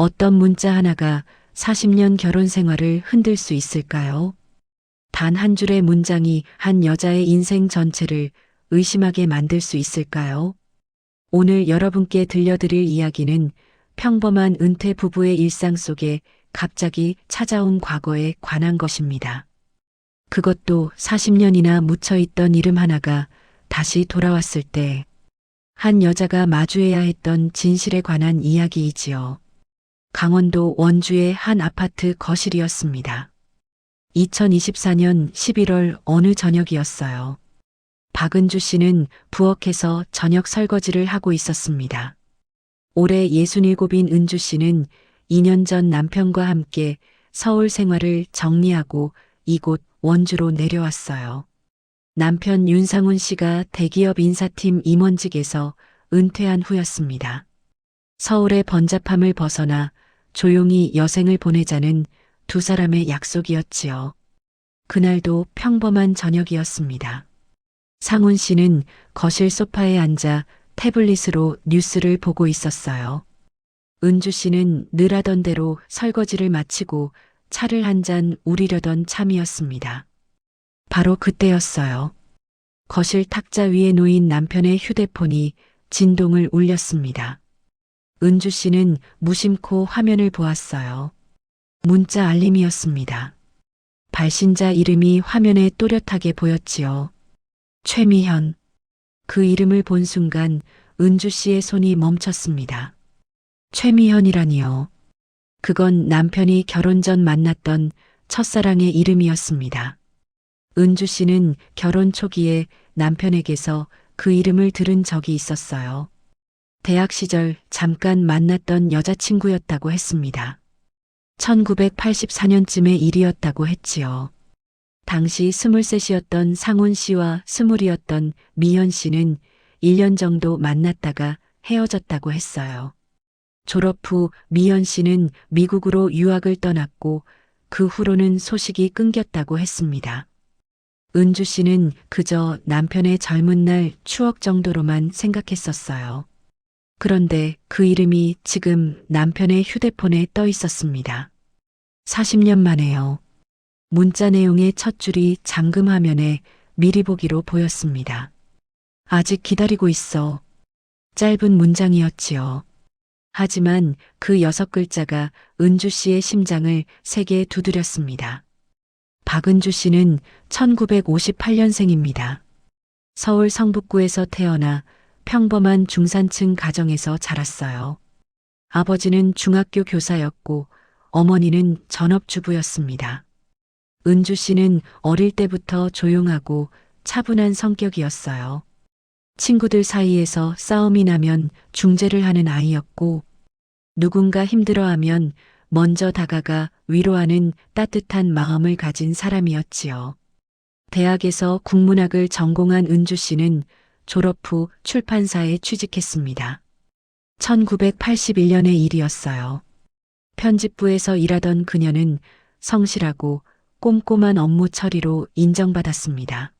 어떤 문자 하나가 40년 결혼 생활을 흔들 수 있을까요? 단 한 줄의 문장이 한 여자의 인생 전체를 의심하게 만들 수 있을까요? 오늘 여러분께 들려드릴 이야기는 평범한 은퇴 부부의 일상 속에 갑자기 찾아온 과거에 관한 것입니다. 그것도 40년이나 묻혀있던 이름 하나가 다시 돌아왔을 때 한 여자가 마주해야 했던 진실에 관한 이야기이지요. 강원도 원주의 한 아파트 거실이었습니다. 2024년 11월 어느 저녁이었어요. 박은주 씨는 부엌에서 저녁 설거지를 하고 있었습니다. 올해 67인 은주 씨는 2년 전 남편과 함께 서울 생활을 정리하고 이곳 원주로 내려왔어요. 남편 윤상훈 씨가 대기업 인사팀 임원직에서 은퇴한 후였습니다. 서울의 번잡함을 벗어나 조용히 여생을 보내자는 두 사람의 약속이었지요. 그날도 평범한 저녁이었습니다. 상훈 씨는 거실 소파에 앉아 태블릿으로 뉴스를 보고 있었어요. 은주 씨는 늘 하던 대로 설거지를 마치고 차를 한 잔 우리려던 참이었습니다. 바로 그때였어요. 거실 탁자 위에 놓인 남편의 휴대폰이 진동을 울렸습니다. 은주 씨는 무심코 화면을 보았어요. 문자 알림이었습니다. 발신자 이름이 화면에 또렷하게 보였지요. 최미현. 그 이름을 본 순간 은주 씨의 손이 멈췄습니다. 최미현이라니요. 그건 남편이 결혼 전 만났던 첫사랑의 이름이었습니다. 은주 씨는 결혼 초기에 남편에게서 그 이름을 들은 적이 있었어요. 대학 시절 잠깐 만났던 여자친구였다고 했습니다. 1984년쯤의 일이었다고 했지요. 당시 23이었던 상훈 씨와 20이었던 미연 씨는 1년 정도 만났다가 헤어졌다고 했어요. 졸업 후 미연 씨는 미국으로 유학을 떠났고 그 후로는 소식이 끊겼다고 했습니다. 은주 씨는 그저 남편의 젊은 날 추억 정도로만 생각했었어요. 그런데 그 이름이 지금 남편의 휴대폰에 떠 있었습니다. 40년 만에요. 문자 내용의 첫 줄이 잠금 화면에 미리 보기로 보였습니다. 아직 기다리고 있어. 짧은 문장이었지요. 하지만 그 6글자가 은주 씨의 심장을 세게 두드렸습니다. 박은주 씨는 1958년생입니다. 서울 성북구에서 태어나 평범한 중산층 가정에서 자랐어요. 아버지는 중학교 교사였고 어머니는 전업주부였습니다. 은주 씨는 어릴 때부터 조용하고 차분한 성격이었어요. 친구들 사이에서 싸움이 나면 중재를 하는 아이였고 누군가 힘들어하면 먼저 다가가 위로하는 따뜻한 마음을 가진 사람이었지요. 대학에서 국문학을 전공한 은주 씨는 졸업 후 출판사에 취직했습니다. 1981년의 일이었어요. 편집부에서 일하던 그녀는 성실하고 꼼꼼한 업무 처리로 인정받았습니다.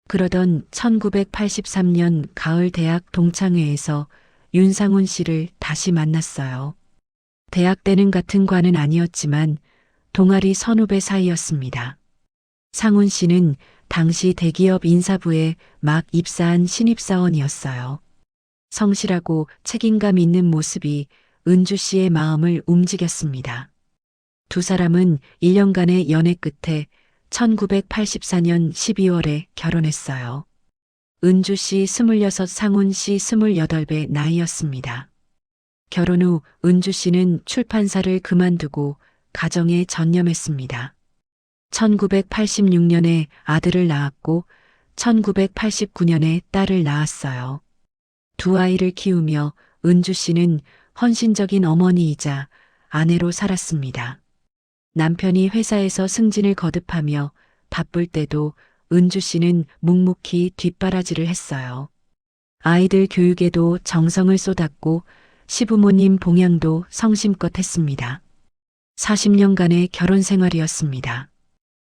그러던 1983년 가을 대학 동창회에서 윤상훈 씨를 다시 만났어요. 대학 때는 같은 과는 아니었지만 동아리 선후배 사이였습니다. 상훈 씨는 당시 대기업 인사부에 막 입사한 신입사원이었어요. 성실하고 책임감 있는 모습이 은주 씨의 마음을 움직였습니다. 두 사람은 1년간의 연애 끝에 1984년 12월에 결혼했어요. 은주 씨 26, 상훈 씨 28의 나이였습니다. 결혼 후 은주 씨는 출판사를 그만두고 가정에 전념했습니다. 1986년에 아들을 낳았고 1989년에 딸을 낳았어요. 두 아이를 키우며 은주 씨는 헌신적인 어머니이자 아내로 살았습니다. 남편이 회사에서 승진을 거듭하며 바쁠 때도 은주 씨는 묵묵히 뒷바라지를 했어요. 아이들 교육에도 정성을 쏟았고 시부모님 봉양도 성심껏 했습니다. 40년간의 결혼 생활이었습니다.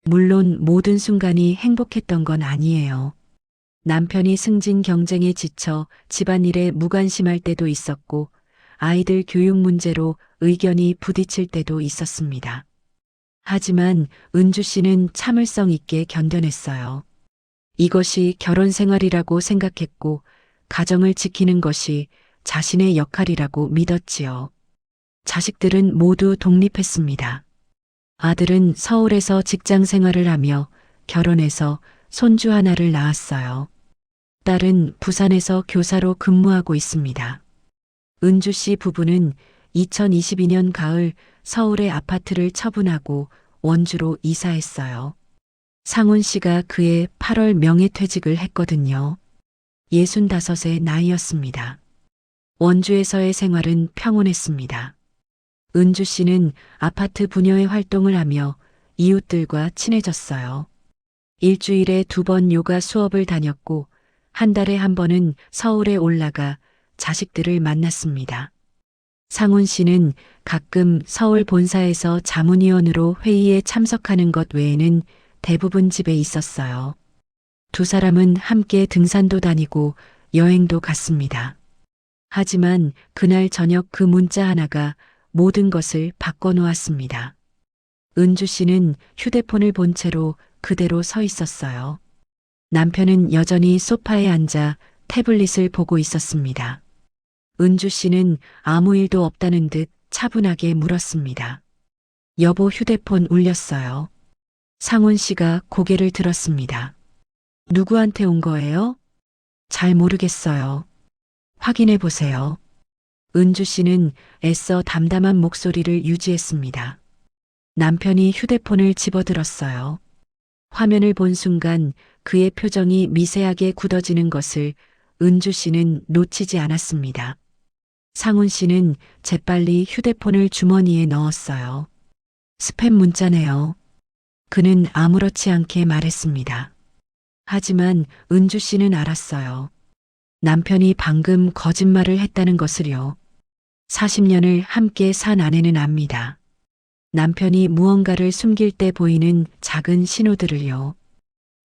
물론 모든 순간이 행복했던 건 아니에요. 남편이 승진 경쟁에 지쳐 집안일에 무관심할 때도 있었고 아이들 교육 문제로 의견이 부딪힐 때도 있었습니다. 하지만 은주 씨는 참을성 있게 견뎌냈어요. 이것이 결혼 생활이라고 생각했고 가정을 지키는 것이 자신의 역할이라고 믿었지요. 자식들은 모두 독립했습니다. 아들은 서울에서 직장 생활을 하며 결혼해서 손주 하나를 낳았어요. 딸은 부산에서 교사로 근무하고 있습니다. 은주 씨 부부는 2022년 가을 서울의 아파트를 처분하고 원주로 이사했어요. 상훈 씨가 그해 8월 명예퇴직을 했거든요. 65의 나이였습니다. 원주에서의 생활은 평온했습니다. 은주 씨는 아파트 부녀회 활동을 하며 이웃들과 친해졌어요. 일주일에 2번 요가 수업을 다녔고 한 달에 한 번은 서울에 올라가 자식들을 만났습니다. 상훈 씨는 가끔 서울 본사에서 자문위원으로 회의에 참석하는 것 외에는 대부분 집에 있었어요. 두 사람은 함께 등산도 다니고 여행도 갔습니다. 하지만 그날 저녁 그 문자 하나가 모든 것을 바꿔놓았습니다. 은주 씨는 휴대폰을 본 채로 그대로 서 있었어요. 남편은 여전히 소파에 앉아 태블릿을 보고 있었습니다. 은주 씨는 아무 일도 없다는 듯 차분하게 물었습니다. 여보, 휴대폰 울렸어요. 상훈 씨가 고개를 들었습니다. 누구한테 온 거예요? 잘 모르겠어요. 확인해 보세요. 은주 씨는 애써 담담한 목소리를 유지했습니다. 남편이 휴대폰을 집어들었어요. 화면을 본 순간 그의 표정이 미세하게 굳어지는 것을 은주 씨는 놓치지 않았습니다. 상훈 씨는 재빨리 휴대폰을 주머니에 넣었어요. 스팸 문자네요. 그는 아무렇지 않게 말했습니다. 하지만 은주 씨는 알았어요. 남편이 방금 거짓말을 했다는 것을요. 40년을 함께 산 아내는 압니다. 남편이 무언가를 숨길 때 보이는 작은 신호들을요.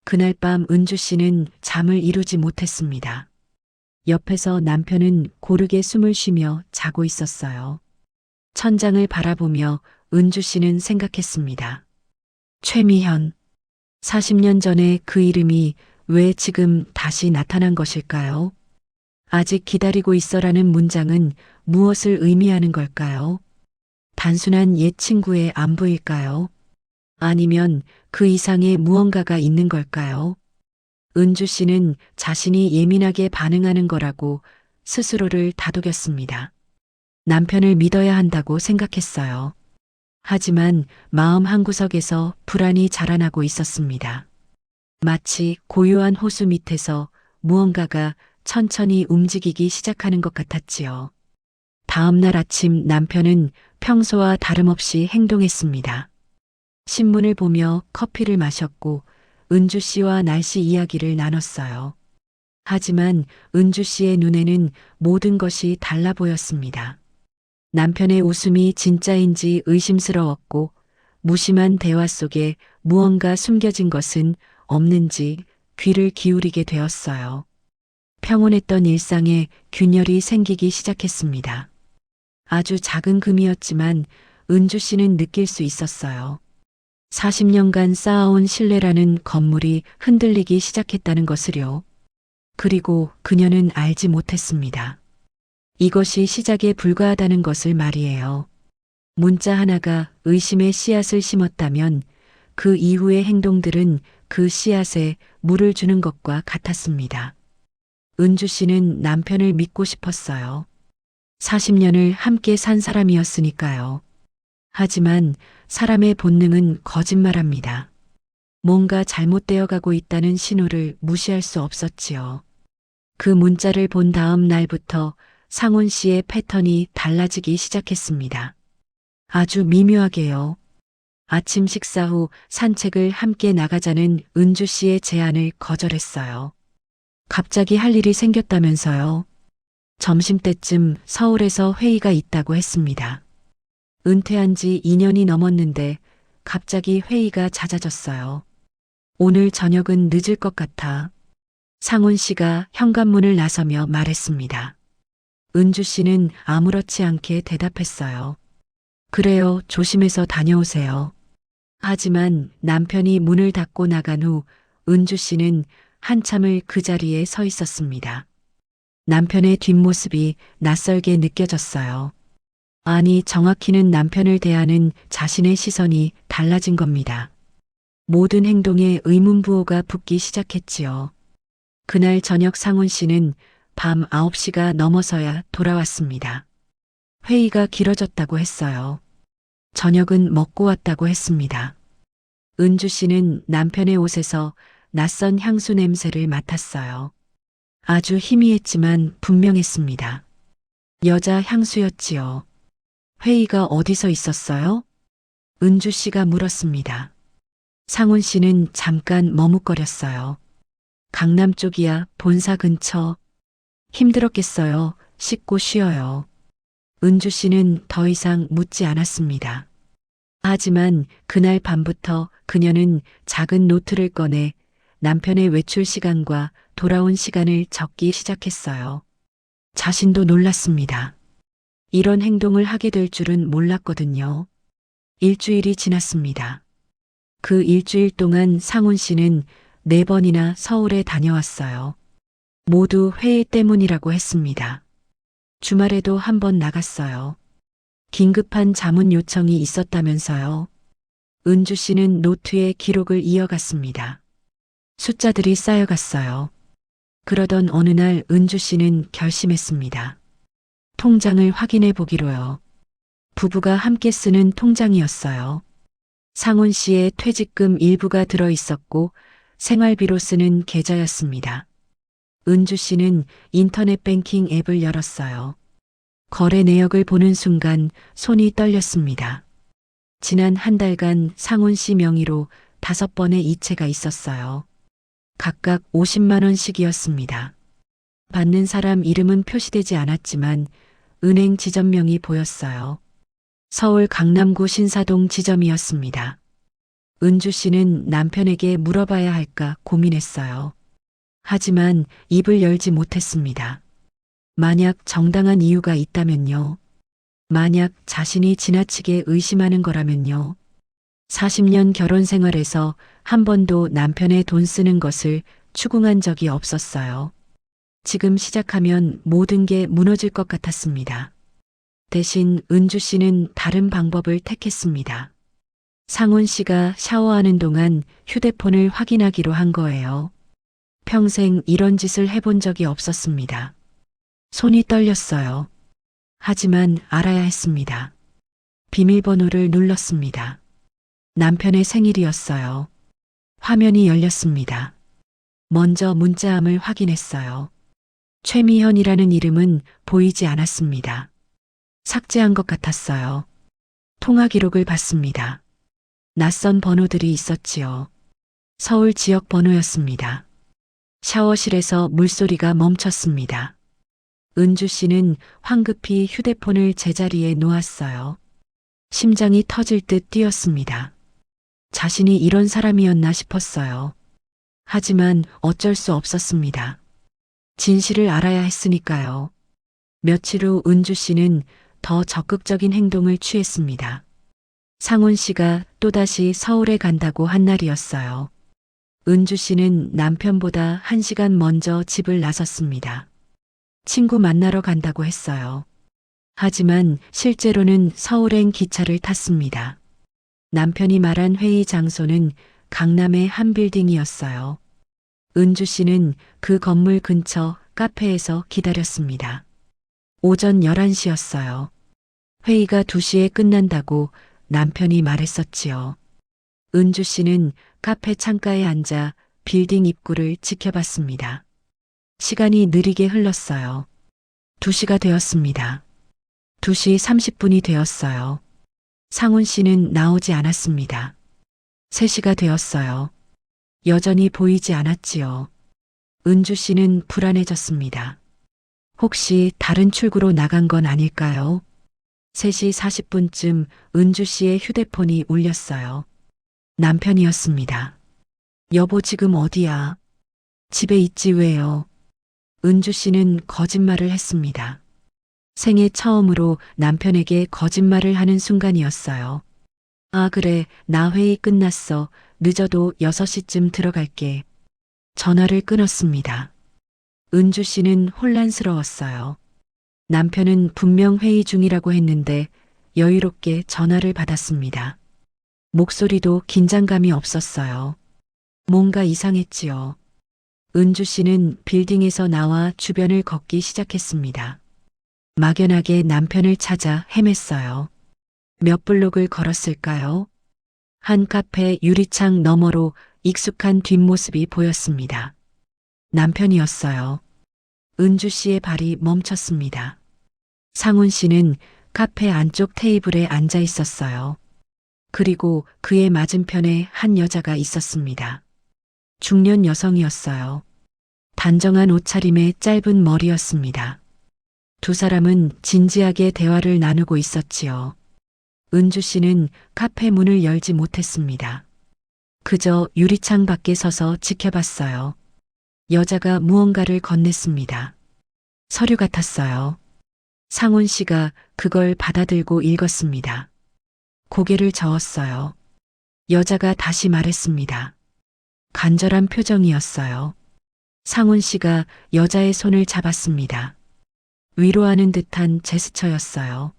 그날 밤 은주 씨는 잠을 이루지 못했습니다. 옆에서 남편은 고르게 숨을 쉬며 자고 있었어요. 천장을 바라보며 은주 씨는 생각했습니다. 최미현. 40년 전에 그 이름이 왜 지금 다시 나타난 것일까요? 아직 기다리고 있어라는 문장은 무엇을 의미하는 걸까요? 단순한 옛 친구의 안부일까요? 아니면 그 이상의 무언가가 있는 걸까요? 은주 씨는 자신이 예민하게 반응하는 거라고 스스로를 다독였습니다. 남편을 믿어야 한다고 생각했어요. 하지만 마음 한구석에서 불안이 자라나고 있었습니다. 마치 고요한 호수 밑에서 무언가가 천천히 움직이기 시작하는 것 같았지요. 다음 날 아침 남편은 평소와 다름없이 행동했습니다. 신문을 보며 커피를 마셨고 은주 씨와 날씨 이야기를 나눴어요. 하지만 은주 씨의 눈에는 모든 것이 달라 보였습니다. 남편의 웃음이 진짜인지 의심스러웠고 무심한 대화 속에 무언가 숨겨진 것은 없는지 귀를 기울이게 되었어요. 평온했던 일상에 균열이 생기기 시작했습니다. 아주 작은 금이었지만 은주 씨는 느낄 수 있었어요. 40년간 쌓아온 신뢰라는 건물이 흔들리기 시작했다는 것을요. 그리고 그녀는 알지 못했습니다. 이것이 시작에 불과하다는 것을 말이에요. 문자 하나가 의심의 씨앗을 심었다면 그 이후의 행동들은 그 씨앗에 물을 주는 것과 같았습니다. 은주 씨는 남편을 믿고 싶었어요. 40년을 함께 산 사람이었으니까요. 하지만 사람의 본능은 거짓말합니다. 뭔가 잘못되어 가고 있다는 신호를 무시할 수 없었지요. 그 문자를 본 다음 날부터 상훈 씨의 패턴이 달라지기 시작했습니다. 아주 미묘하게요. 아침 식사 후 산책을 함께 나가자는 은주 씨의 제안을 거절했어요. 갑자기 할 일이 생겼다면서요. 점심때쯤 서울에서 회의가 있다고 했습니다. 은퇴한 지 2년이 넘었는데 갑자기 회의가 잦아졌어요. 오늘 저녁은 늦을 것 같아. 상훈 씨가 현관문을 나서며 말했습니다. 은주 씨는 아무렇지 않게 대답했어요. 그래요, 조심해서 다녀오세요. 하지만 남편이 문을 닫고 나간 후 은주 씨는 한참을 그 자리에 서 있었습니다. 남편의 뒷모습이 낯설게 느껴졌어요. 아니, 정확히는 남편을 대하는 자신의 시선이 달라진 겁니다. 모든 행동에 의문부호가 붙기 시작했지요. 그날 저녁 상훈 씨는 밤 9시가 넘어서야 돌아왔습니다. 회의가 길어졌다고 했어요. 저녁은 먹고 왔다고 했습니다. 은주 씨는 남편의 옷에서 낯선 향수 냄새를 맡았어요. 아주 희미했지만 분명했습니다. 여자 향수였지요. 회의가 어디서 있었어요? 은주 씨가 물었습니다. 상훈 씨는 잠깐 머뭇거렸어요. 강남 쪽이야, 본사 근처. 힘들었겠어요. 씻고 쉬어요. 은주 씨는 더 이상 묻지 않았습니다. 하지만 그날 밤부터 그녀는 작은 노트를 꺼내 남편의 외출 시간과 돌아온 시간을 적기 시작했어요. 자신도 놀랐습니다. 이런 행동을 하게 될 줄은 몰랐거든요. 일주일이 지났습니다. 그 일주일 동안 상훈 씨는 4번이나 서울에 다녀왔어요. 모두 회의 때문이라고 했습니다. 주말에도 한 번 나갔어요. 긴급한 자문 요청이 있었다면서요. 은주 씨는 노트에 기록을 이어갔습니다. 숫자들이 쌓여갔어요. 그러던 어느 날 은주 씨는 결심했습니다. 통장을 확인해 보기로요. 부부가 함께 쓰는 통장이었어요. 상훈 씨의 퇴직금 일부가 들어 있었고 생활비로 쓰는 계좌였습니다. 은주 씨는 인터넷 뱅킹 앱을 열었어요. 거래 내역을 보는 순간 손이 떨렸습니다. 지난 한 달간 상훈 씨 명의로 5번의 이체가 있었어요. 각각 50만 원씩이었습니다. 받는 사람 이름은 표시되지 않았지만 은행 지점명이 보였어요. 서울 강남구 신사동 지점이었습니다. 은주 씨는 남편에게 물어봐야 할까 고민했어요. 하지만 입을 열지 못했습니다. 만약 정당한 이유가 있다면요. 만약 자신이 지나치게 의심하는 거라면요. 40년 결혼 생활에서 한 번도 남편의 돈 쓰는 것을 추궁한 적이 없었어요. 지금 시작하면 모든 게 무너질 것 같았습니다. 대신 은주 씨는 다른 방법을 택했습니다. 상훈 씨가 샤워하는 동안 휴대폰을 확인하기로 한 거예요. 평생 이런 짓을 해본 적이 없었습니다. 손이 떨렸어요. 하지만 알아야 했습니다. 비밀번호를 눌렀습니다. 남편의 생일이었어요. 화면이 열렸습니다. 먼저 문자함을 확인했어요. 최미현이라는 이름은 보이지 않았습니다. 삭제한 것 같았어요. 통화 기록을 봤습니다. 낯선 번호들이 있었지요. 서울 지역 번호였습니다. 샤워실에서 물소리가 멈췄습니다. 은주 씨는 황급히 휴대폰을 제자리에 놓았어요. 심장이 터질 듯 뛰었습니다. 자신이 이런 사람이었나 싶었어요. 하지만 어쩔 수 없었습니다. 진실을 알아야 했으니까요. 며칠 후 은주 씨는 더 적극적인 행동을 취했습니다. 상훈 씨가 또다시 서울에 간다고 한 날이었어요. 은주 씨는 남편보다 1시간 먼저 집을 나섰습니다. 친구 만나러 간다고 했어요. 하지만 실제로는 서울행 기차를 탔습니다. 남편이 말한 회의 장소는 강남의 한 빌딩이었어요. 은주 씨는 그 건물 근처 카페에서 기다렸습니다. 오전 11시였어요. 회의가 2시에 끝난다고 남편이 말했었지요. 은주 씨는 카페 창가에 앉아 빌딩 입구를 지켜봤습니다. 시간이 느리게 흘렀어요. 2시가 되었습니다. 2시 30분이 되었어요. 상훈 씨는 나오지 않았습니다. 3시가 되었어요. 여전히 보이지 않았지요. 은주 씨는 불안해졌습니다. 혹시 다른 출구로 나간 건 아닐까요? 3시 40분쯤 은주 씨의 휴대폰이 울렸어요. 남편이었습니다. 여보, 지금 어디야? 집에 있지 왜요? 은주 씨는 거짓말을 했습니다. 생애 처음으로 남편에게 거짓말을 하는 순간이었어요. 아, 그래. 나 회의 끝났어. 늦어도 6시쯤 들어갈게. 전화를 끊었습니다. 은주 씨는 혼란스러웠어요. 남편은 분명 회의 중이라고 했는데 여유롭게 전화를 받았습니다. 목소리도 긴장감이 없었어요. 뭔가 이상했지요. 은주 씨는 빌딩에서 나와 주변을 걷기 시작했습니다. 막연하게 남편을 찾아 헤맸어요. 몇 블록을 걸었을까요? 한 카페 유리창 너머로 익숙한 뒷모습이 보였습니다. 남편이었어요. 은주 씨의 발이 멈췄습니다. 상훈 씨는 카페 안쪽 테이블에 앉아 있었어요. 그리고 그의 맞은편에 한 여자가 있었습니다. 중년 여성이었어요. 단정한 옷차림에 짧은 머리였습니다. 두 사람은 진지하게 대화를 나누고 있었지요. 은주 씨는 카페 문을 열지 못했습니다. 그저 유리창 밖에 서서 지켜봤어요. 여자가 무언가를 건넸습니다. 서류 같았어요. 상훈 씨가 그걸 받아들고 읽었습니다. 고개를 저었어요. 여자가 다시 말했습니다. 간절한 표정이었어요. 상훈 씨가 여자의 손을 잡았습니다. 위로하는 듯한 제스처였어요.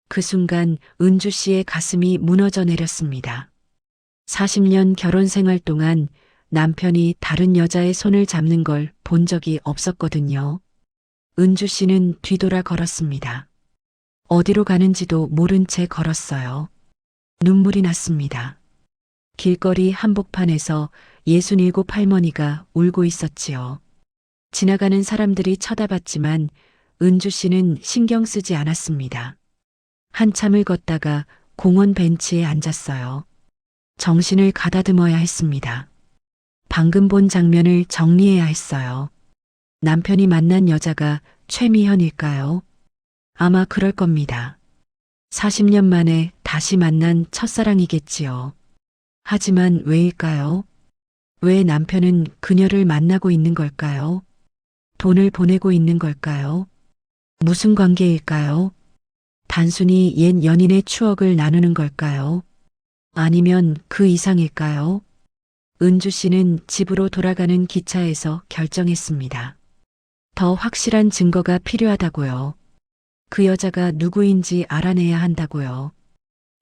그 순간 은주 씨의 가슴이 무너져 내렸습니다. 40년 결혼 생활 동안 남편이 다른 여자의 손을 잡는 걸 본 적이 없었거든요. 은주 씨는 뒤돌아 걸었습니다. 어디로 가는지도 모른 채 걸었어요. 눈물이 났습니다. 길거리 한복판에서 67 할머니가 울고 있었지요. 지나가는 사람들이 쳐다봤지만 은주 씨는 신경 쓰지 않았습니다. 한참을 걷다가 공원 벤치에 앉았어요. 정신을 가다듬어야 했습니다. 방금 본 장면을 정리해야 했어요. 남편이 만난 여자가 최미현일까요? 아마 그럴 겁니다. 40년 만에 다시 만난 첫사랑이겠지요. 하지만 왜일까요? 왜 남편은 그녀를 만나고 있는 걸까요? 돈을 보내고 있는 걸까요? 무슨 관계일까요? 단순히 옛 연인의 추억을 나누는 걸까요? 아니면 그 이상일까요? 은주 씨는 집으로 돌아가는 기차에서 결정했습니다. 더 확실한 증거가 필요하다고요. 그 여자가 누구인지 알아내야 한다고요.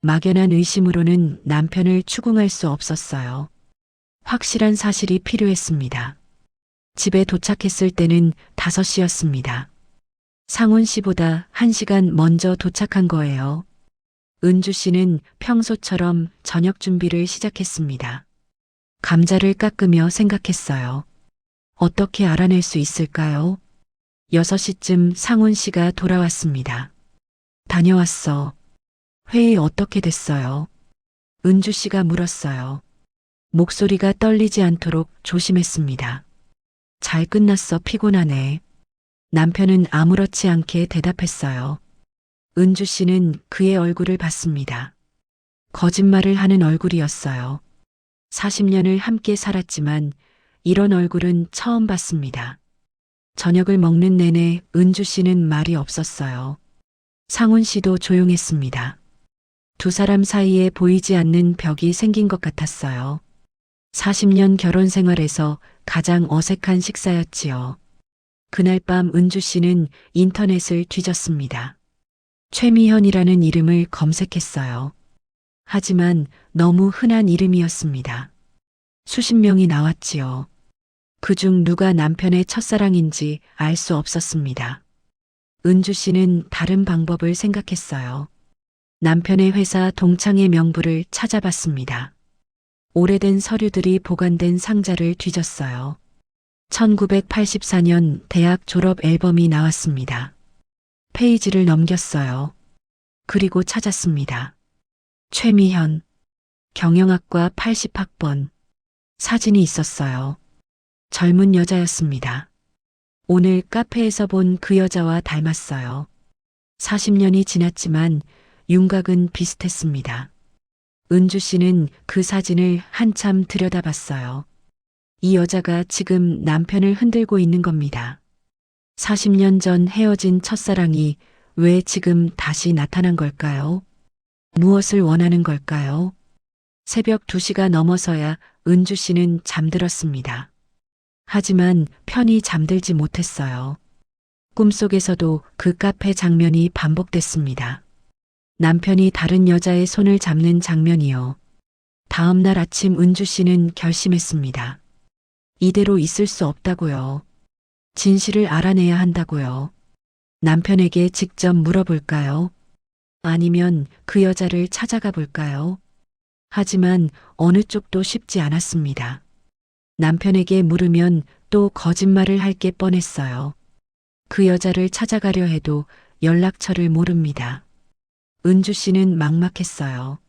막연한 의심으로는 남편을 추궁할 수 없었어요. 확실한 사실이 필요했습니다. 집에 도착했을 때는 5시였습니다. 상훈 씨보다 1시간 먼저 도착한 거예요. 은주 씨는 평소처럼 저녁 준비를 시작했습니다. 감자를 깎으며 생각했어요. 어떻게 알아낼 수 있을까요? 6시쯤 상훈 씨가 돌아왔습니다. 다녀왔어. 회의 어떻게 됐어요? 은주 씨가 물었어요. 목소리가 떨리지 않도록 조심했습니다. 잘 끝났어. 피곤하네. 남편은 아무렇지 않게 대답했어요. 은주 씨는 그의 얼굴을 봤습니다. 거짓말을 하는 얼굴이었어요. 40년을 함께 살았지만 이런 얼굴은 처음 봤습니다. 저녁을 먹는 내내 은주 씨는 말이 없었어요. 상훈 씨도 조용했습니다. 두 사람 사이에 보이지 않는 벽이 생긴 것 같았어요. 40년 결혼 생활에서 가장 어색한 식사였지요. 그날 밤 은주 씨는 인터넷을 뒤졌습니다. 최미현이라는 이름을 검색했어요. 하지만 너무 흔한 이름이었습니다. 수십 명이 나왔지요. 그중 누가 남편의 첫사랑인지 알 수 없었습니다. 은주 씨는 다른 방법을 생각했어요. 남편의 회사 동창의 명부를 찾아봤습니다. 오래된 서류들이 보관된 상자를 뒤졌어요. 1984년 대학 졸업 앨범이 나왔습니다. 페이지를 넘겼어요. 그리고 찾았습니다. 최미현, 경영학과 80학번. 사진이 있었어요. 젊은 여자였습니다. 오늘 카페에서 본 그 여자와 닮았어요. 40년이 지났지만 윤곽은 비슷했습니다. 은주 씨는 그 사진을 한참 들여다봤어요. 이 여자가 지금 남편을 흔들고 있는 겁니다. 40년 전 헤어진 첫사랑이 왜 지금 다시 나타난 걸까요? 무엇을 원하는 걸까요? 새벽 2시가 넘어서야 은주 씨는 잠들었습니다. 하지만 편히 잠들지 못했어요. 꿈속에서도 그 카페 장면이 반복됐습니다. 남편이 다른 여자의 손을 잡는 장면이요. 다음 날 아침 은주 씨는 결심했습니다. 이대로 있을 수 없다고요. 진실을 알아내야 한다고요. 남편에게 직접 물어볼까요? 아니면 그 여자를 찾아가 볼까요? 하지만 어느 쪽도 쉽지 않았습니다. 남편에게 물으면 또 거짓말을 할 게 뻔했어요. 그 여자를 찾아가려 해도 연락처를 모릅니다. 은주 씨는 막막했어요.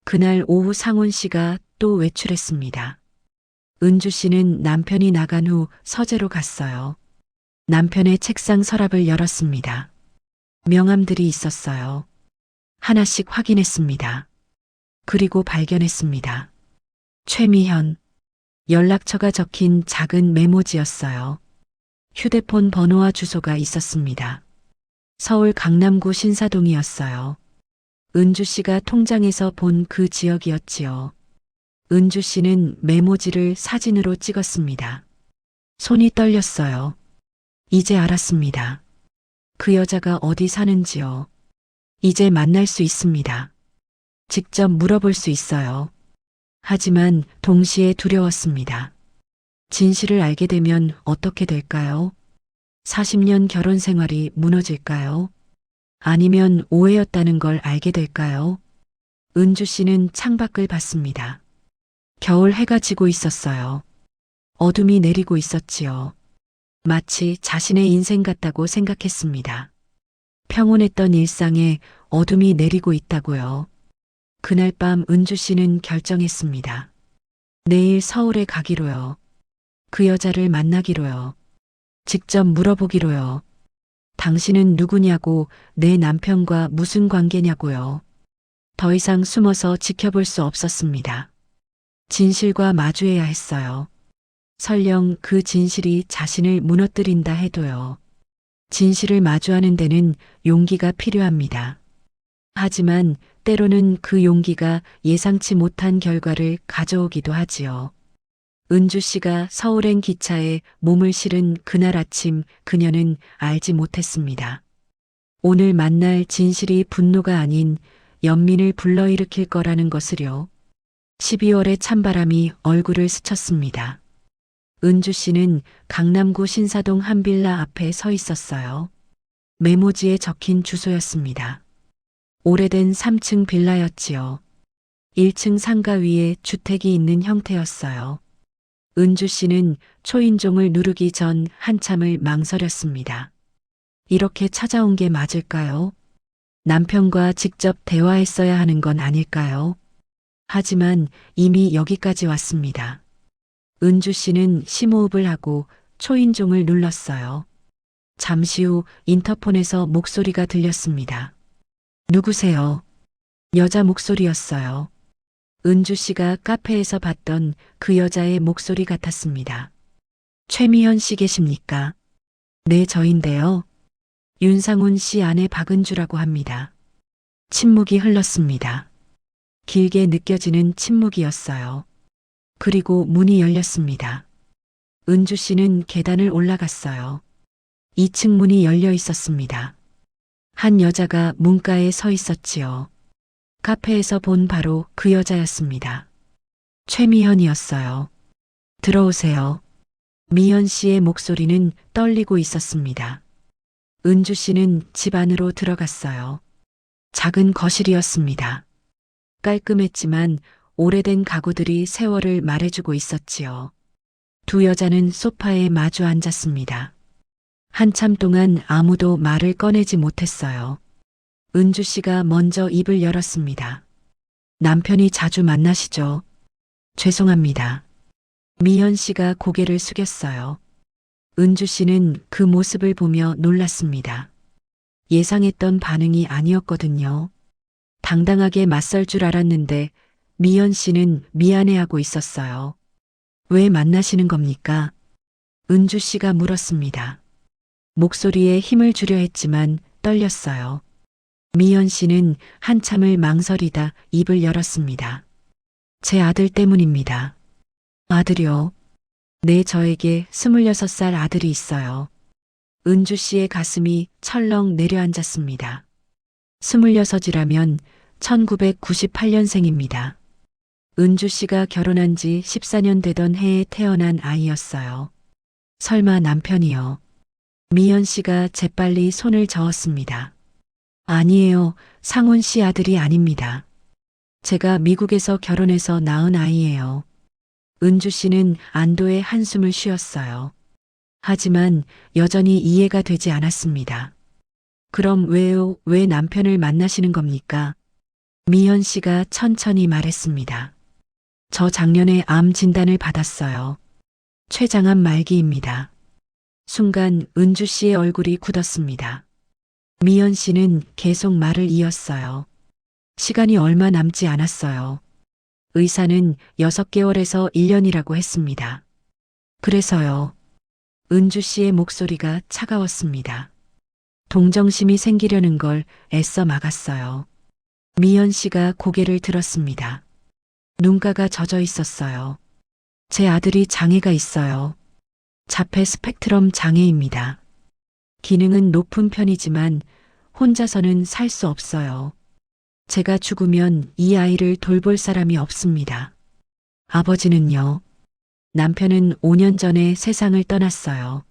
그날 오후 상훈 씨가 또 외출했습니다. 은주 씨는 남편이 나간 후 서재로 갔어요. 남편의 책상 서랍을 열었습니다. 명함들이 있었어요. 하나씩 확인했습니다. 그리고 발견했습니다. 최미현. 연락처가 적힌 작은 메모지였어요. 휴대폰 번호와 주소가 있었습니다. 서울 강남구 신사동이었어요. 은주 씨가 통장에서 본 그 지역이었지요. 은주 씨는 메모지를 사진으로 찍었습니다. 손이 떨렸어요. 이제 알았습니다. 그 여자가 어디 사는지요. 이제 만날 수 있습니다. 직접 물어볼 수 있어요. 하지만 동시에 두려웠습니다. 진실을 알게 되면 어떻게 될까요? 40년 결혼 생활이 무너질까요? 아니면 오해였다는 걸 알게 될까요? 은주 씨는 창밖을 봤습니다. 겨울 해가 지고 있었어요. 어둠이 내리고 있었지요. 마치 자신의 인생 같다고 생각했습니다. 평온했던 일상에 어둠이 내리고 있다고요. 그날 밤 은주 씨는 결정했습니다. 내일 서울에 가기로요. 그 여자를 만나기로요. 직접 물어보기로요. 당신은 누구냐고, 내 남편과 무슨 관계냐고요. 더 이상 숨어서 지켜볼 수 없었습니다. 진실과 마주해야 했어요. 설령 그 진실이 자신을 무너뜨린다 해도요. 진실을 마주하는 데는 용기가 필요합니다. 하지만 때로는 그 용기가 예상치 못한 결과를 가져오기도 하지요. 은주 씨가 서울행 기차에 몸을 실은 그날 아침 그녀는 알지 못했습니다. 오늘 만날 진실이 분노가 아닌 연민을 불러일으킬 거라는 것을요. 12월의 찬바람이 얼굴을 스쳤습니다. 은주 씨는 강남구 신사동 한 빌라 앞에 서 있었어요. 메모지에 적힌 주소였습니다. 오래된 3층 빌라였지요. 1층 상가 위에 주택이 있는 형태였어요. 은주 씨는 초인종을 누르기 전 한참을 망설였습니다. 이렇게 찾아온 게 맞을까요? 남편과 직접 대화했어야 하는 건 아닐까요? 하지만 이미 여기까지 왔습니다. 은주 씨는 심호흡을 하고 초인종을 눌렀어요. 잠시 후 인터폰에서 목소리가 들렸습니다. 누구세요? 여자 목소리였어요. 은주 씨가 카페에서 봤던 그 여자의 목소리 같았습니다. 최미현 씨 계십니까? 네, 저인데요. 윤상훈 씨 아내 박은주라고 합니다. 침묵이 흘렀습니다. 길게 느껴지는 침묵이었어요. 그리고 문이 열렸습니다. 은주 씨는 계단을 올라갔어요. 2층 문이 열려 있었습니다. 한 여자가 문가에 서 있었지요. 카페에서 본 바로 그 여자였습니다. 최미현이었어요. 들어오세요. 미현 씨의 목소리는 떨리고 있었습니다. 은주 씨는 집 안으로 들어갔어요. 작은 거실이었습니다. 깔끔했지만 오래된 가구들이 세월을 말해주고 있었지요. 두 여자는 소파에 마주 앉았습니다. 한참 동안 아무도 말을 꺼내지 못했어요. 은주 씨가 먼저 입을 열었습니다. 남편이 자주 만나시죠? 죄송합니다. 미현 씨가 고개를 숙였어요. 은주 씨는 그 모습을 보며 놀랐습니다. 예상했던 반응이 아니었거든요. 당당하게 맞설 줄 알았는데 미연 씨는 미안해하고 있었어요. 왜 만나시는 겁니까? 은주 씨가 물었습니다. 목소리에 힘을 주려 했지만 떨렸어요. 미연 씨는 한참을 망설이다 입을 열었습니다. 제 아들 때문입니다. 아들이요? 네, 저에게 26살 아들이 있어요. 은주 씨의 가슴이 철렁 내려앉았습니다. 26이라면 1998년생입니다. 은주 씨가 결혼한 지 14년 되던 해에 태어난 아이였어요. 설마 남편이요? 미연 씨가 재빨리 손을 저었습니다. 아니에요. 상훈 씨 아들이 아닙니다. 제가 미국에서 결혼해서 낳은 아이예요. 은주 씨는 안도의 한숨을 쉬었어요. 하지만 여전히 이해가 되지 않았습니다. 그럼 왜요? 왜 남편을 만나시는 겁니까? 미연 씨가 천천히 말했습니다. 저 작년에 암 진단을 받았어요. 췌장암 말기입니다. 순간 은주 씨의 얼굴이 굳었습니다. 미연 씨는 계속 말을 이었어요. 시간이 얼마 남지 않았어요. 의사는 6개월에서 1년이라고 했습니다. 그래서요. 은주 씨의 목소리가 차가웠습니다. 동정심이 생기려는 걸 애써 막았어요. 미연 씨가 고개를 들었습니다. 눈가가 젖어 있었어요. 제 아들이 장애가 있어요. 자폐 스펙트럼 장애입니다. 기능은 높은 편이지만 혼자서는 살 수 없어요. 제가 죽으면 이 아이를 돌볼 사람이 없습니다. 아버지는요? 남편은 5년 전에 세상을 떠났어요.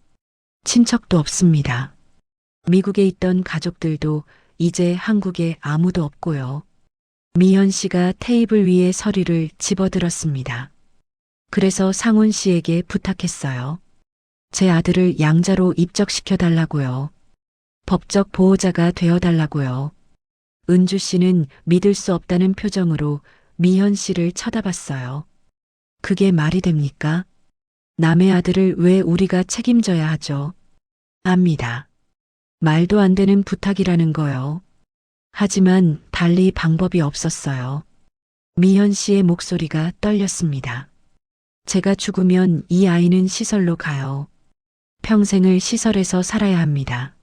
친척도 없습니다. 미국에 있던 가족들도 이제 한국에 아무도 없고요. 미연 씨가 테이블 위에 서류를 집어들었습니다. 그래서 상훈 씨에게 부탁했어요. 제 아들을 양자로 입적시켜 달라고요. 법적 보호자가 되어 달라고요. 은주 씨는 믿을 수 없다는 표정으로 미연 씨를 쳐다봤어요. 그게 말이 됩니까? 남의 아들을 왜 우리가 책임져야 하죠? 압니다. 말도 안 되는 부탁이라는 거요. 하지만 달리 방법이 없었어요. 미연 씨의 목소리가 떨렸습니다. 제가 죽으면 이 아이는 시설로 가요. 평생을 시설에서 살아야 합니다.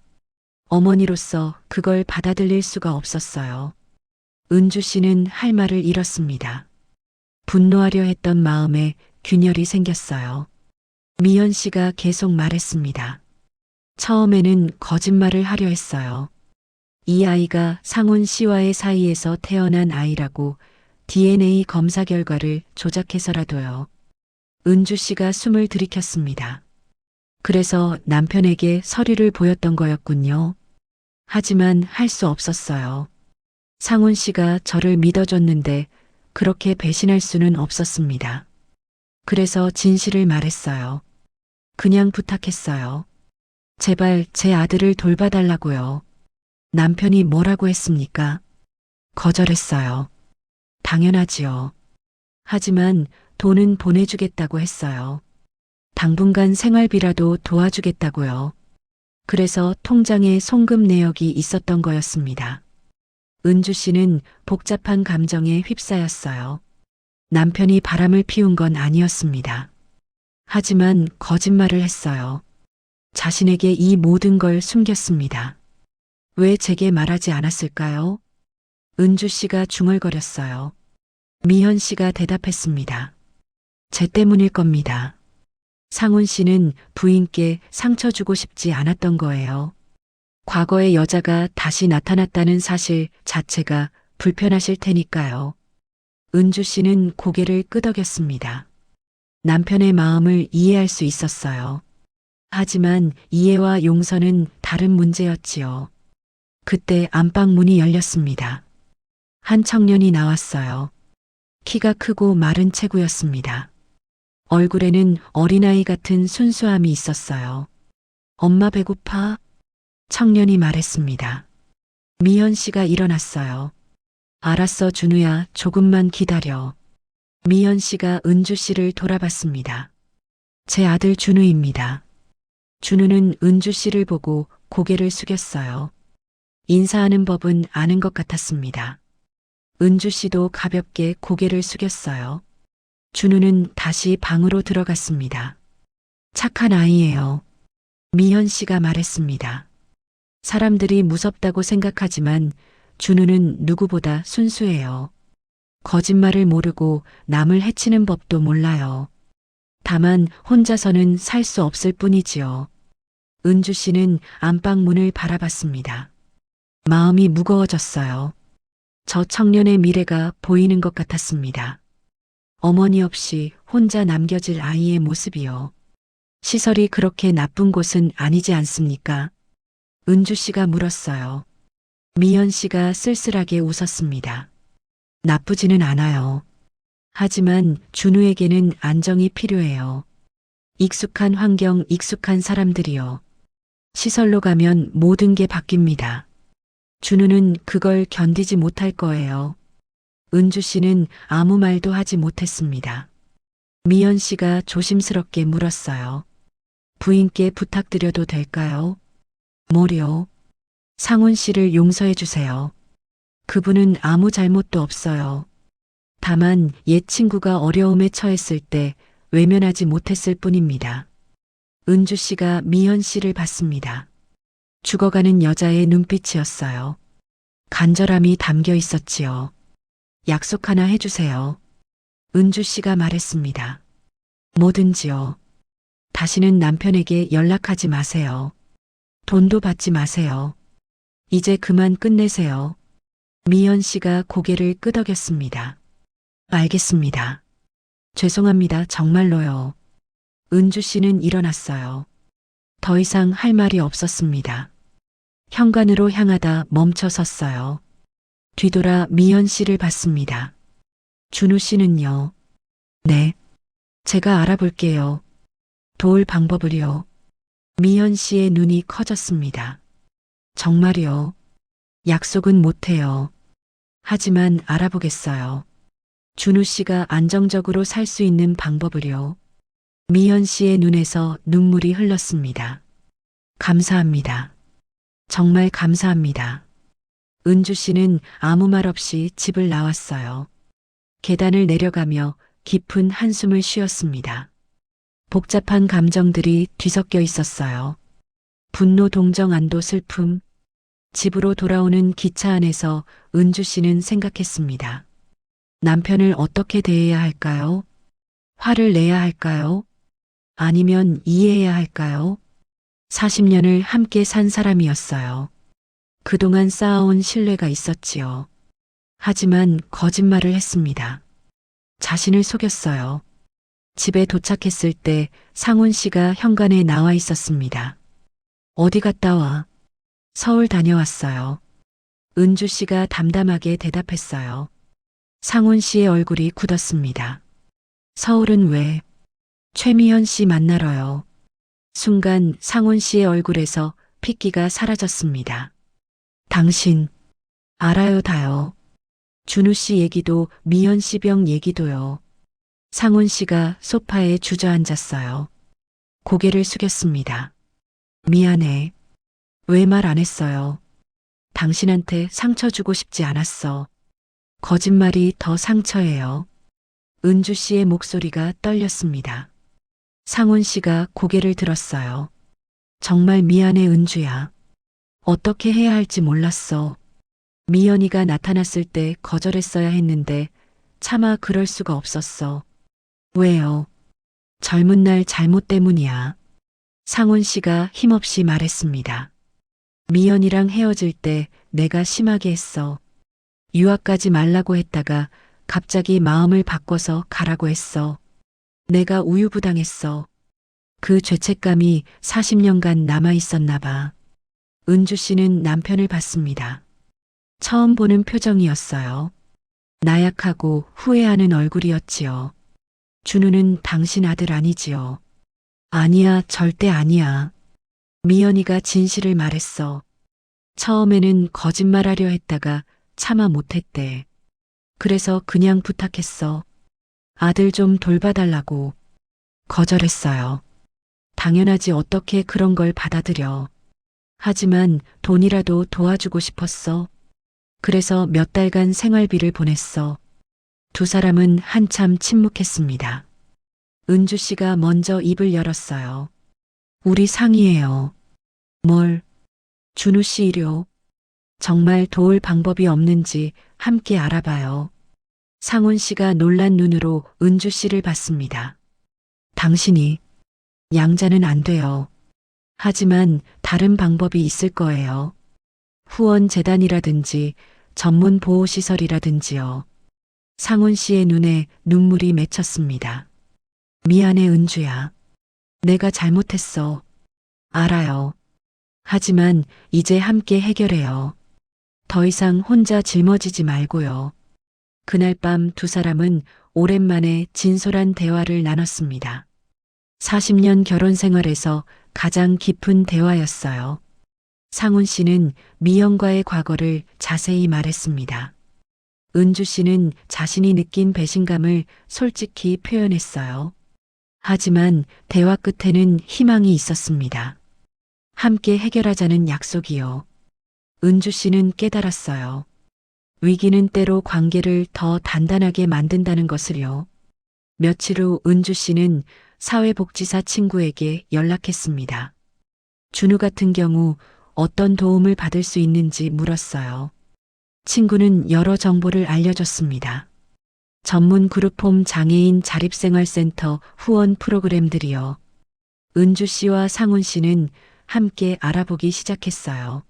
어머니로서 그걸 받아들일 수가 없었어요. 은주 씨는 할 말을 잃었습니다. 분노하려 했던 마음에 균열이 생겼어요. 미연 씨가 계속 말했습니다. 처음에는 거짓말을 하려 했어요. 이 아이가 상훈 씨와의 사이에서 태어난 아이라고 DNA 검사 결과를 조작해서라도요. 은주 씨가 숨을 들이켰습니다. 그래서 남편에게 서류를 보였던 거였군요. 하지만 할 수 없었어요. 상훈 씨가 저를 믿어줬는데 그렇게 배신할 수는 없었습니다. 그래서 진실을 말했어요. 그냥 부탁했어요. 제발 제 아들을 돌봐달라고요. 남편이 뭐라고 했습니까? 거절했어요. 당연하지요. 하지만 돈은 보내주겠다고 했어요. 당분간 생활비라도 도와주겠다고요. 그래서 통장에 송금 내역이 있었던 거였습니다. 은주 씨는 복잡한 감정에 휩싸였어요. 남편이 바람을 피운 건 아니었습니다. 하지만 거짓말을 했어요. 자신에게 이 모든 걸 숨겼습니다. 왜 제게 말하지 않았을까요? 은주 씨가 중얼거렸어요. 미현 씨가 대답했습니다. 제 때문일 겁니다. 상훈 씨는 부인께 상처 주고 싶지 않았던 거예요. 과거의 여자가 다시 나타났다는 사실 자체가 불편하실 테니까요. 은주 씨는 고개를 끄덕였습니다. 남편의 마음을 이해할 수 있었어요. 하지만 이해와 용서는 다른 문제였지요. 그때 안방 문이 열렸습니다. 한 청년이 나왔어요. 키가 크고 마른 체구였습니다. 얼굴에는 어린아이 같은 순수함이 있었어요. 엄마 배고파? 청년이 말했습니다. 미연 씨가 일어났어요. 알았어, 준우야, 조금만 기다려. 미연 씨가 은주 씨를 돌아봤습니다. 제 아들 준우입니다. 준우는 은주 씨를 보고 고개를 숙였어요. 인사하는 법은 아는 것 같았습니다. 은주 씨도 가볍게 고개를 숙였어요. 준우는 다시 방으로 들어갔습니다. 착한 아이예요. 미현 씨가 말했습니다. 사람들이 무섭다고 생각하지만 준우는 누구보다 순수해요. 거짓말을 모르고 남을 해치는 법도 몰라요. 다만 혼자서는 살 수 없을 뿐이지요. 은주 씨는 안방 문을 바라봤습니다. 마음이 무거워졌어요. 저 청년의 미래가 보이는 것 같았습니다. 어머니 없이 혼자 남겨질 아이의 모습이요. 시설이 그렇게 나쁜 곳은 아니지 않습니까? 은주 씨가 물었어요. 미연 씨가 쓸쓸하게 웃었습니다. 나쁘지는 않아요. 하지만 준우에게는 안정이 필요해요. 익숙한 환경, 익숙한 사람들이요. 시설로 가면 모든 게 바뀝니다. 준우는 그걸 견디지 못할 거예요. 은주 씨는 아무 말도 하지 못했습니다. 미연 씨가 조심스럽게 물었어요. 부인께 부탁드려도 될까요? 뭐요? 상훈 씨를 용서해 주세요. 그분은 아무 잘못도 없어요. 다만 옛 친구가 어려움에 처했을 때 외면하지 못했을 뿐입니다. 은주 씨가 미연 씨를 봤습니다. 죽어가는 여자의 눈빛이었어요. 간절함이 담겨 있었지요. 약속 하나 해주세요. 은주 씨가 말했습니다. 뭐든지요. 다시는 남편에게 연락하지 마세요. 돈도 받지 마세요. 이제 그만 끝내세요. 미연 씨가 고개를 끄덕였습니다. 알겠습니다. 죄송합니다. 정말로요. 은주 씨는 일어났어요. 더 이상 할 말이 없었습니다. 현관으로 향하다 멈춰 섰어요. 뒤돌아 미연 씨를 봤습니다. 준우 씨는요? 네. 제가 알아볼게요. 도울 방법을요. 미연 씨의 눈이 커졌습니다. 정말요? 약속은 못해요. 하지만 알아보겠어요. 준우 씨가 안정적으로 살 수 있는 방법을요. 미연 씨의 눈에서 눈물이 흘렀습니다. 감사합니다. 정말 감사합니다. 은주 씨는 아무 말 없이 집을 나왔어요. 계단을 내려가며 깊은 한숨을 쉬었습니다. 복잡한 감정들이 뒤섞여 있었어요. 분노, 동정, 안도, 슬픔. 집으로 돌아오는 기차 안에서 은주 씨는 생각했습니다. 남편을 어떻게 대해야 할까요? 화를 내야 할까요? 아니면 이해해야 할까요? 40년을 함께 산 사람이었어요. 그동안 쌓아온 신뢰가 있었지요. 하지만 거짓말을 했습니다. 자신을 속였어요. 집에 도착했을 때 상훈 씨가 현관에 나와 있었습니다. 어디 갔다 와? 서울 다녀왔어요. 은주 씨가 담담하게 대답했어요. 상훈 씨의 얼굴이 굳었습니다. 서울은 왜? 최미연 씨 만나러요. 순간 상훈 씨의 얼굴에서 핏기가 사라졌습니다. 당신, 알아요 다요. 준우 씨 얘기도 미연 씨 병 얘기도요. 상훈 씨가 소파에 주저앉았어요. 고개를 숙였습니다. 미안해. 왜 말 안 했어요? 당신한테 상처 주고 싶지 않았어. 거짓말이 더 상처예요. 은주 씨의 목소리가 떨렸습니다. 상훈 씨가 고개를 들었어요. 정말 미안해 은주야. 어떻게 해야 할지 몰랐어. 미연이가 나타났을 때 거절했어야 했는데 차마 그럴 수가 없었어. 왜요? 젊은 날 잘못 때문이야. 상훈 씨가 힘없이 말했습니다. 미연이랑 헤어질 때 내가 심하게 했어. 유학 가지 말라고 했다가 갑자기 마음을 바꿔서 가라고 했어. 내가 우유부당했어. 그 죄책감이 40년간 남아 있었나 봐. 은주 씨는 남편을 봤습니다. 처음 보는 표정이었어요. 나약하고 후회하는 얼굴이었지요. 준우는 당신 아들 아니지요. 아니야, 절대 아니야. 미연이가 진실을 말했어. 처음에는 거짓말하려 했다가 차마 못했대. 그래서 그냥 부탁했어. 아들 좀 돌봐달라고. 거절했어요. 당연하지 어떻게 그런 걸 받아들여. 하지만 돈이라도 도와주고 싶었어. 그래서 몇 달간 생활비를 보냈어. 두 사람은 한참 침묵했습니다. 은주 씨가 먼저 입을 열었어요. 우리 상의해요. 뭘? 준우 씨 이료. 정말 도울 방법이 없는지 함께 알아봐요. 상훈 씨가 놀란 눈으로 은주 씨를 봤습니다. 당신이 양자는 안 돼요. 하지만 다른 방법이 있을 거예요. 후원재단이라든지 전문 보호시설이라든지요. 상훈 씨의 눈에 눈물이 맺혔습니다. 미안해, 은주야. 내가 잘못했어. 알아요. 하지만 이제 함께 해결해요. 더 이상 혼자 짊어지지 말고요. 그날 밤 두 사람은 오랜만에 진솔한 대화를 나눴습니다. 40년 결혼 생활에서 가장 깊은 대화였어요. 상훈 씨는 미영과의 과거를 자세히 말했습니다. 은주 씨는 자신이 느낀 배신감을 솔직히 표현했어요. 하지만 대화 끝에는 희망이 있었습니다. 함께 해결하자는 약속이요. 은주 씨는 깨달았어요. 위기는 때로 관계를 더 단단하게 만든다는 것을요. 며칠 후 은주 씨는 사회복지사 친구에게 연락했습니다. 준우 같은 경우 어떤 도움을 받을 수 있는지 물었어요. 친구는 여러 정보를 알려줬습니다. 전문 그룹홈 장애인 자립생활센터 후원 프로그램들이요. 은주 씨와 상훈 씨는 함께 알아보기 시작했어요.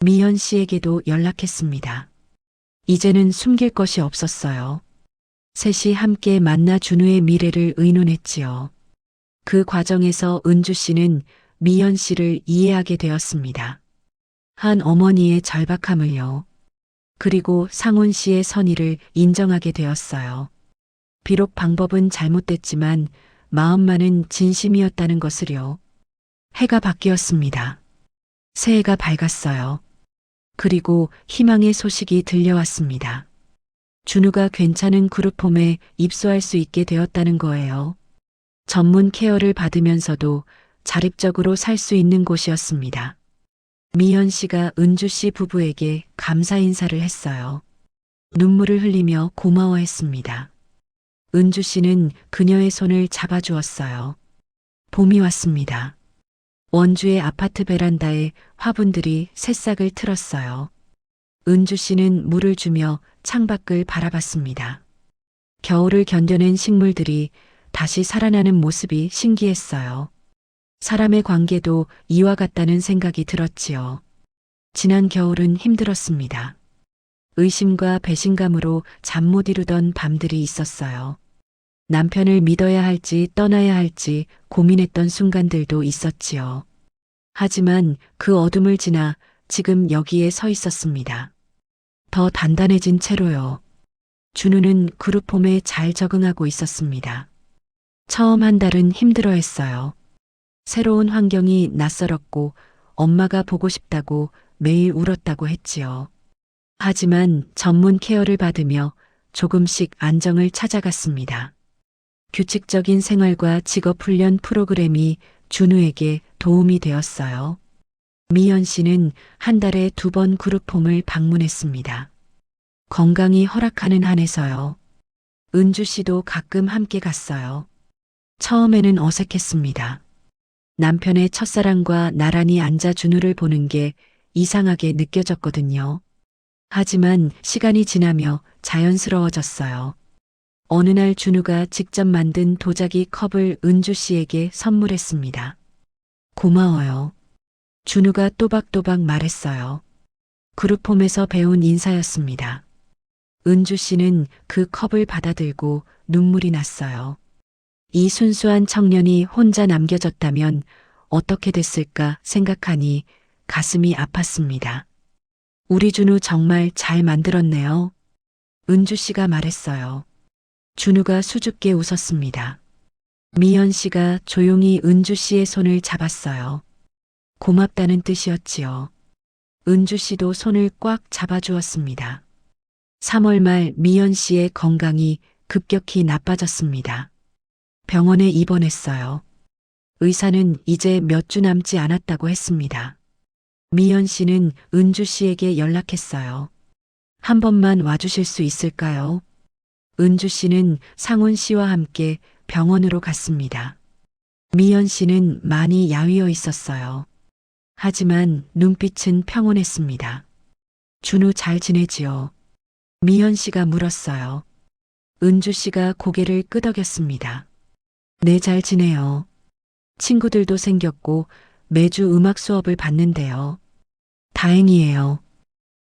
미연 씨에게도 연락했습니다. 이제는 숨길 것이 없었어요. 셋이 함께 만나 준우의 미래를 의논했지요. 그 과정에서 은주 씨는 미연 씨를 이해하게 되었습니다. 한 어머니의 절박함을요. 그리고 상훈 씨의 선의를 인정하게 되었어요. 비록 방법은 잘못됐지만 마음만은 진심이었다는 것을요. 해가 바뀌었습니다. 새해가 밝았어요. 그리고 희망의 소식이 들려왔습니다. 준우가 괜찮은 그룹홈에 입소할 수 있게 되었다는 거예요. 전문 케어를 받으면서도 자립적으로 살 수 있는 곳이었습니다. 미연 씨가 은주 씨 부부에게 감사 인사를 했어요. 눈물을 흘리며 고마워했습니다. 은주 씨는 그녀의 손을 잡아주었어요. 봄이 왔습니다. 원주의 아파트 베란다에 화분들이 새싹을 틀었어요. 은주 씨는 물을 주며 창밖을 바라봤습니다. 겨울을 견뎌낸 식물들이 다시 살아나는 모습이 신기했어요. 사람의 관계도 이와 같다는 생각이 들었지요. 지난 겨울은 힘들었습니다. 의심과 배신감으로 잠 못 이루던 밤들이 있었어요. 남편을 믿어야 할지 떠나야 할지 고민했던 순간들도 있었지요. 하지만 그 어둠을 지나 지금 여기에 서 있었습니다. 더 단단해진 채로요. 준우는 그룹홈에 잘 적응하고 있었습니다. 처음 한 달은 힘들어했어요. 새로운 환경이 낯설었고 엄마가 보고 싶다고 매일 울었다고 했지요. 하지만 전문 케어를 받으며 조금씩 안정을 찾아갔습니다. 규칙적인 생활과 직업훈련 프로그램이 준우에게 도움이 되었어요. 미연 씨는 한 달에 2번 그룹홈을 방문했습니다. 건강이 허락하는 한에서요. 은주 씨도 가끔 함께 갔어요. 처음에는 어색했습니다. 남편의 첫사랑과 나란히 앉아 준우를 보는 게 이상하게 느껴졌거든요. 하지만 시간이 지나며 자연스러워졌어요. 어느 날 준우가 직접 만든 도자기 컵을 은주 씨에게 선물했습니다. 고마워요. 준우가 또박또박 말했어요. 그룹홈에서 배운 인사였습니다. 은주 씨는 그 컵을 받아들고 눈물이 났어요. 이 순수한 청년이 혼자 남겨졌다면 어떻게 됐을까 생각하니 가슴이 아팠습니다. 우리 준우 정말 잘 만들었네요. 은주 씨가 말했어요. 준우가 수줍게 웃었습니다. 미연 씨가 조용히 은주 씨의 손을 잡았어요. 고맙다는 뜻이었지요. 은주 씨도 손을 꽉 잡아주었습니다. 3월 말 미연 씨의 건강이 급격히 나빠졌습니다. 병원에 입원했어요. 의사는 이제 몇 주 남지 않았다고 했습니다. 미연 씨는 은주 씨에게 연락했어요. 한 번만 와주실 수 있을까요? 은주 씨는 상훈 씨와 함께 병원으로 갔습니다. 미연 씨는 많이 야위어 있었어요. 하지만 눈빛은 평온했습니다. 준우 잘 지내지요? 미연 씨가 물었어요. 은주 씨가 고개를 끄덕였습니다. 네, 잘 지내요. 친구들도 생겼고 매주 음악 수업을 받는데요. 다행이에요.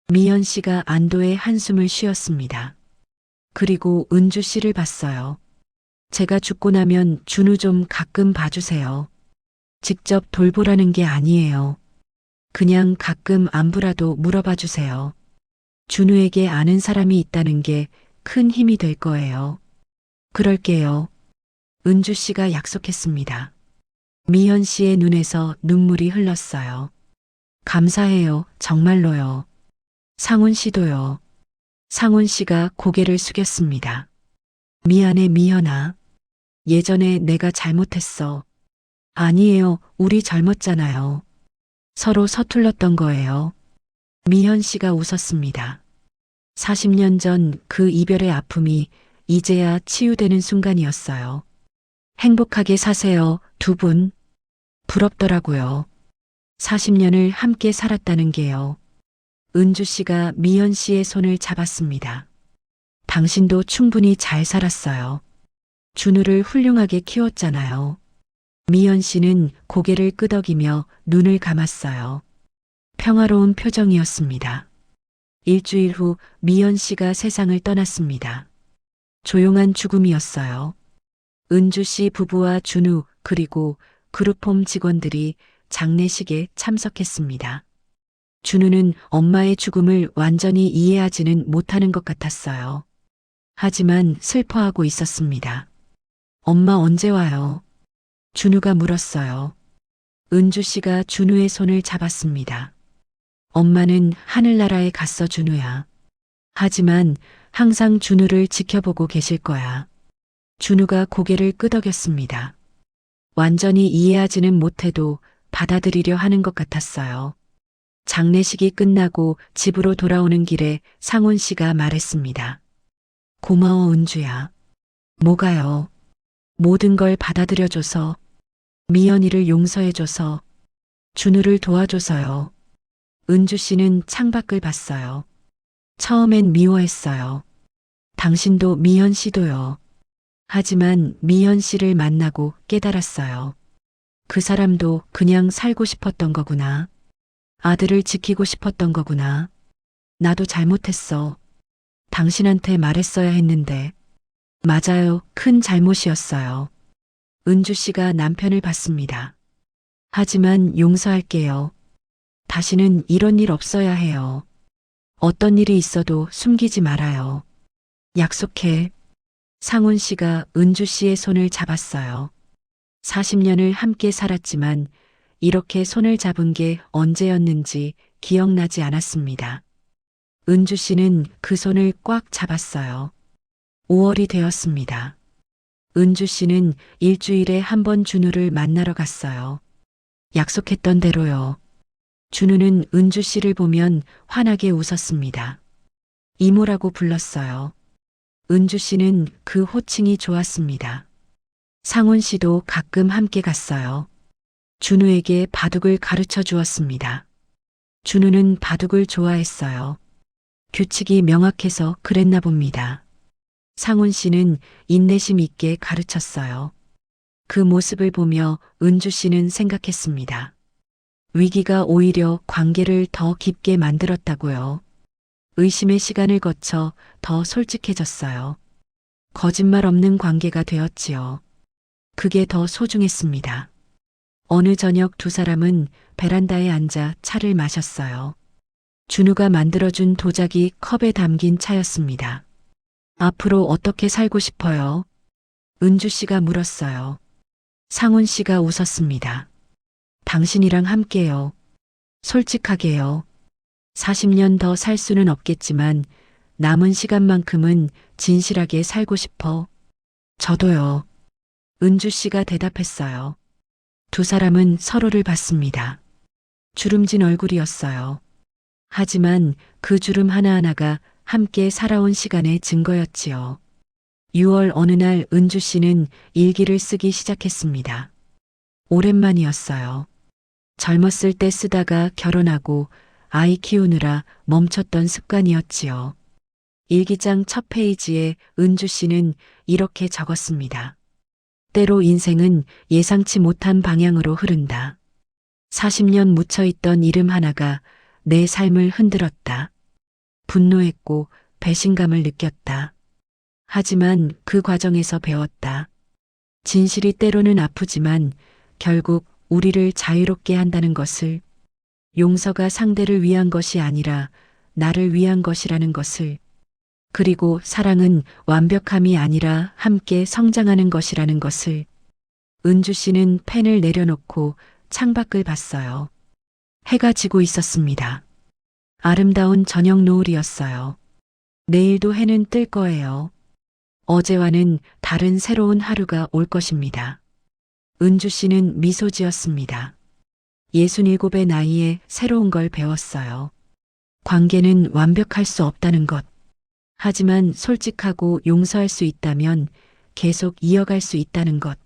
미연 씨가 안도의 한숨을 쉬었습니다. 그리고 은주 씨를 봤어요. 제가 죽고 나면 준우 좀 가끔 봐주세요. 직접 돌보라는 게 아니에요. 그냥 가끔 안부라도 물어봐 주세요. 준우에게 아는 사람이 있다는 게 큰 힘이 될 거예요. 그럴게요. 은주 씨가 약속했습니다. 미연 씨의 눈에서 눈물이 흘렀어요. 감사해요. 정말로요. 상훈 씨도요. 상훈 씨가 고개를 숙였습니다. 미안해, 미연아. 예전에 내가 잘못했어. 아니에요. 우리 젊었잖아요. 서로 서툴렀던 거예요. 미현 씨가 웃었습니다. 40년 전 그 이별의 아픔이 이제야 치유되는 순간이었어요. 행복하게 사세요, 두 분. 부럽더라고요. 40년을 함께 살았다는 게요. 은주 씨가 미연 씨의 손을 잡았습니다. 당신도 충분히 잘 살았어요. 준우를 훌륭하게 키웠잖아요. 미연 씨는 고개를 끄덕이며 눈을 감았어요. 평화로운 표정이었습니다. 일주일 후 미연 씨가 세상을 떠났습니다. 조용한 죽음이었어요. 은주 씨 부부와 준우 그리고 그룹홈 직원들이 장례식에 참석했습니다. 준우는 엄마의 죽음을 완전히 이해하지는 못하는 것 같았어요. 하지만 슬퍼하고 있었습니다. 엄마 언제 와요? 준우가 물었어요. 은주 씨가 준우의 손을 잡았습니다. 엄마는 하늘나라에 갔어, 준우야. 하지만 항상 준우를 지켜보고 계실 거야. 준우가 고개를 끄덕였습니다. 완전히 이해하지는 못해도 받아들이려 하는 것 같았어요. 장례식이 끝나고 집으로 돌아오는 길에 상훈 씨가 말했습니다. 고마워, 은주야. 뭐가요? 모든 걸 받아들여줘서, 미연이를 용서해줘서, 준우를 도와줘서요. 은주 씨는 창밖을 봤어요. 처음엔 미워했어요. 당신도 미연 씨도요. 하지만 미연 씨를 만나고 깨달았어요. 그 사람도 그냥 살고 싶었던 거구나. 아들을 지키고 싶었던 거구나. 나도 잘못했어. 당신한테 말했어야 했는데. 맞아요. 큰 잘못이었어요. 은주 씨가 남편을 봤습니다. 하지만 용서할게요. 다시는 이런 일 없어야 해요. 어떤 일이 있어도 숨기지 말아요. 약속해. 상훈 씨가 은주 씨의 손을 잡았어요. 40년을 함께 살았지만 이렇게 손을 잡은 게 언제였는지 기억나지 않았습니다. 은주 씨는 그 손을 꽉 잡았어요. 5월이 되었습니다. 은주 씨는 일주일에 한 번 준우를 만나러 갔어요. 약속했던 대로요. 준우는 은주 씨를 보면 환하게 웃었습니다. 이모라고 불렀어요. 은주 씨는 그 호칭이 좋았습니다. 상훈 씨도 가끔 함께 갔어요. 준우에게 바둑을 가르쳐 주었습니다. 준우는 바둑을 좋아했어요. 규칙이 명확해서 그랬나 봅니다. 상훈 씨는 인내심 있게 가르쳤어요. 그 모습을 보며 은주 씨는 생각했습니다. 위기가 오히려 관계를 더 깊게 만들었다고요. 의심의 시간을 거쳐 더 솔직해졌어요. 거짓말 없는 관계가 되었지요. 그게 더 소중했습니다. 어느 저녁 두 사람은 베란다에 앉아 차를 마셨어요. 준우가 만들어준 도자기 컵에 담긴 차였습니다. 앞으로 어떻게 살고 싶어요? 은주 씨가 물었어요. 상훈 씨가 웃었습니다. 당신이랑 함께요. 솔직하게요. 40년 더 살 수는 없겠지만 남은 시간만큼은 진실하게 살고 싶어. 저도요. 은주 씨가 대답했어요. 두 사람은 서로를 봤습니다. 주름진 얼굴이었어요. 하지만 그 주름 하나하나가 함께 살아온 시간의 증거였지요. 6월 어느 날 은주 씨는 일기를 쓰기 시작했습니다. 오랜만이었어요. 젊었을 때 쓰다가 결혼하고 아이 키우느라 멈췄던 습관이었지요. 일기장 첫 페이지에 은주 씨는 이렇게 적었습니다. 때로 인생은 예상치 못한 방향으로 흐른다. 40년 묻혀있던 이름 하나가 내 삶을 흔들었다. 분노했고 배신감을 느꼈다. 하지만 그 과정에서 배웠다. 진실이 때로는 아프지만 결국 우리를 자유롭게 한다는 것을, 용서가 상대를 위한 것이 아니라 나를 위한 것이라는 것을, 그리고 사랑은 완벽함이 아니라 함께 성장하는 것이라는 것을. 은주 씨는 펜을 내려놓고 창밖을 봤어요. 해가 지고 있었습니다. 아름다운 저녁 노을이었어요. 내일도 해는 뜰 거예요. 어제와는 다른 새로운 하루가 올 것입니다. 은주 씨는 미소 지었습니다. 67의 나이에 새로운 걸 배웠어요. 관계는 완벽할 수 없다는 것. 하지만 솔직하고 용서할 수 있다면 계속 이어갈 수 있다는 것.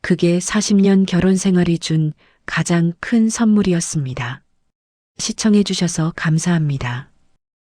그게 40년 결혼 생활이 준 가장 큰 선물이었습니다. 시청해 주셔서 감사합니다.